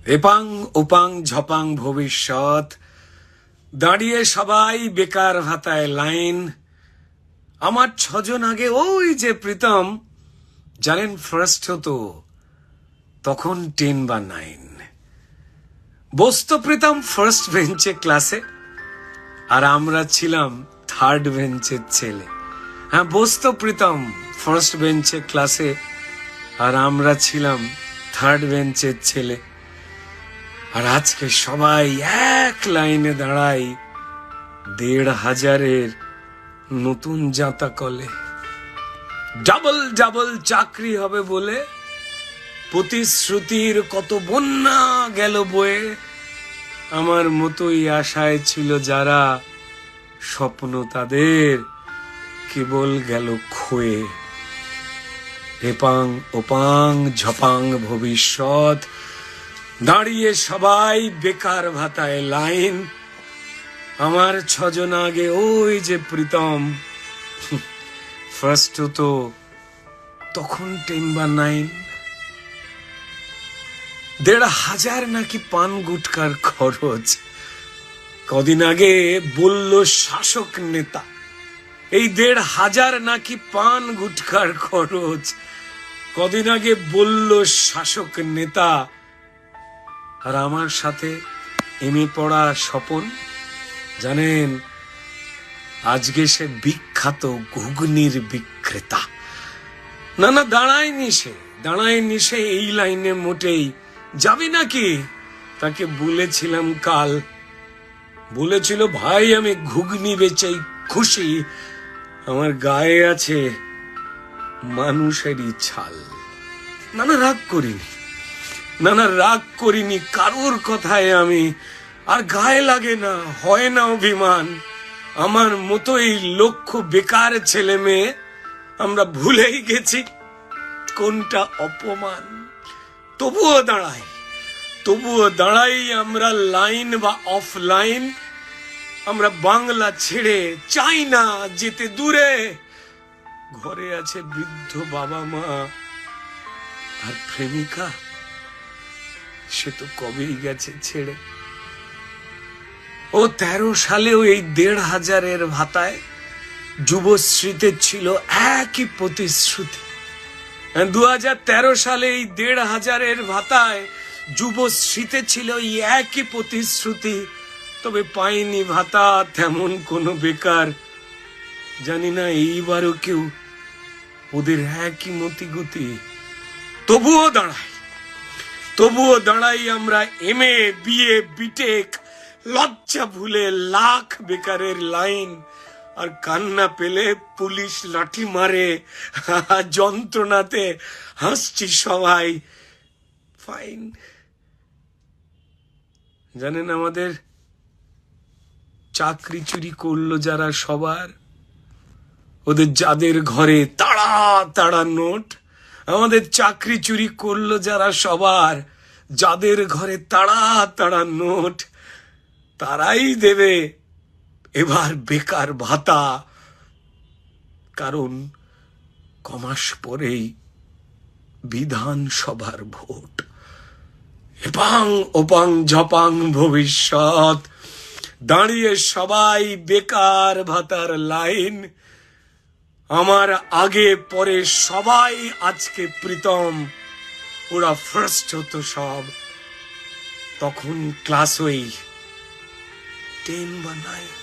এপাং ওপাং ঝপাং ভবিষ্যৎ, দাঁড়িয়ে সবাই বেকার ভাতায় লাইন। আমার 6 জন আগে ওই যে প্রীতম, জানেন ফার্স্ট হতো তখন 10 বা 9। বসতো প্রীতম ফার্স্ট বেঞ্চে ক্লাসে, আর আমরা ছিলাম থার্ড বেঞ্চের ছেলে। হ্যাঁ, বসতো প্রীতম ফার্স্ট বেঞ্চে ক্লাসে, আর আমরা ছিলাম থার্ড বেঞ্চের ছেলে। আর আজকে সবাই এক লাইনে দাঁড়াই 1,500-এর নতুন জাতা কলে। ডাবল ডাবল চাকরি হবে বলে প্রতিশ্রুতির কত বন্যা গেল বয়ে। আমার মতোই আশায় ছিল যারা, স্বপ্ন তাদের কেবল গেল ক্ষয়ে। এপাং ওপাং ঝপাং ভবিষ্যৎ, দাঁড়িয়ে সবাই বেকার ভাতায় লাইন। আমার 6 জন আগে ওই যে প্রীতম, ফার্স্ট হতো তখন 10 বা 9। 1,500 নাকি পান গুটকার খরচ, কদিন আগে বলল শাসক নেতা। এই 1,500 নাকি পান গুটকার খরচ, কদিন আগে বলল শাসক নেতা। আর আমার সাথে এমএ পড়া স্বপন, জানেন আজকে সে বিখ্যাত ঘুগনির বিক্রেতা। না না, দাঁড়ায়নি সে এই লাইনে মোটেই। যাবি নাকি? তাকে বলেছিলাম কাল, বলেছিল ভাই আমি ঘুগনি বেচেই খুশি, আমার গায়ে আছে মানুষেরই ছাল। না না, রাগ করিনি কারোর কথায় আমি, আর গায়ে লাগে না, হয় না অভিমান। আমার মতোই লক্ষ বেকার ছেলে মেয়ে, আমরা ভুলেই গেছি কোনটা অপমান। তবুও দাঁড়াই আমরা লাইন বা অফলাইন। আমরা বাংলা ছেড়ে চাই না যেতে দূরে। ঘরে আছে বৃদ্ধ বাবা মা আর প্রেমিকা, সে তো কবেই গেছে ছেড়ে। ও 13 সালেও এই 1,500-এর ভাতায় যুবশ্রীতে ছিল একই প্রতিশ্রুতি। 2013 সালে এই 1,500-এর ভাতায় যুবশ্রীতে ছিল এই একই প্রতিশ্রুতি। তবে পাইনি ভাতা তেমন কোনো বেকার। জানি না এইবারও কেউ ওদের একই মতিগতি। তবুও দাঁড়াই আমরা এমএ বিএ বিটেক, লজ্জা ভুলে লাখ বেকারের লাইন। আর কান্না পেলে পুলিশ লাঠি মারে, যন্ত্রণাতে হাসছি সবাই ফাইন। জানেন আমাদের চাকরি চুরি করলো যারা, সবার ওদের যাদের ঘরে তাড়া তাড়া নোট। আমাদের চাকরি চুরি করলো যারা, সবার যাদের ঘরে তাড়া তাড়া নোট, তারাই দেবে এবার বেকার ভাতা। কারণ কমাস পরেই বিধানসভার ভোট। এপাং ওপাং ঝপাং ভবিষ্যৎ, দাঁড়িয়ে সবাই বেকার ভাতার লাইন। আমার আগে পরে সবাই আজকে প্রীতম, ওরা ফার্স্ট হতো সব তখন ক্লাস ওই 10 বা 9।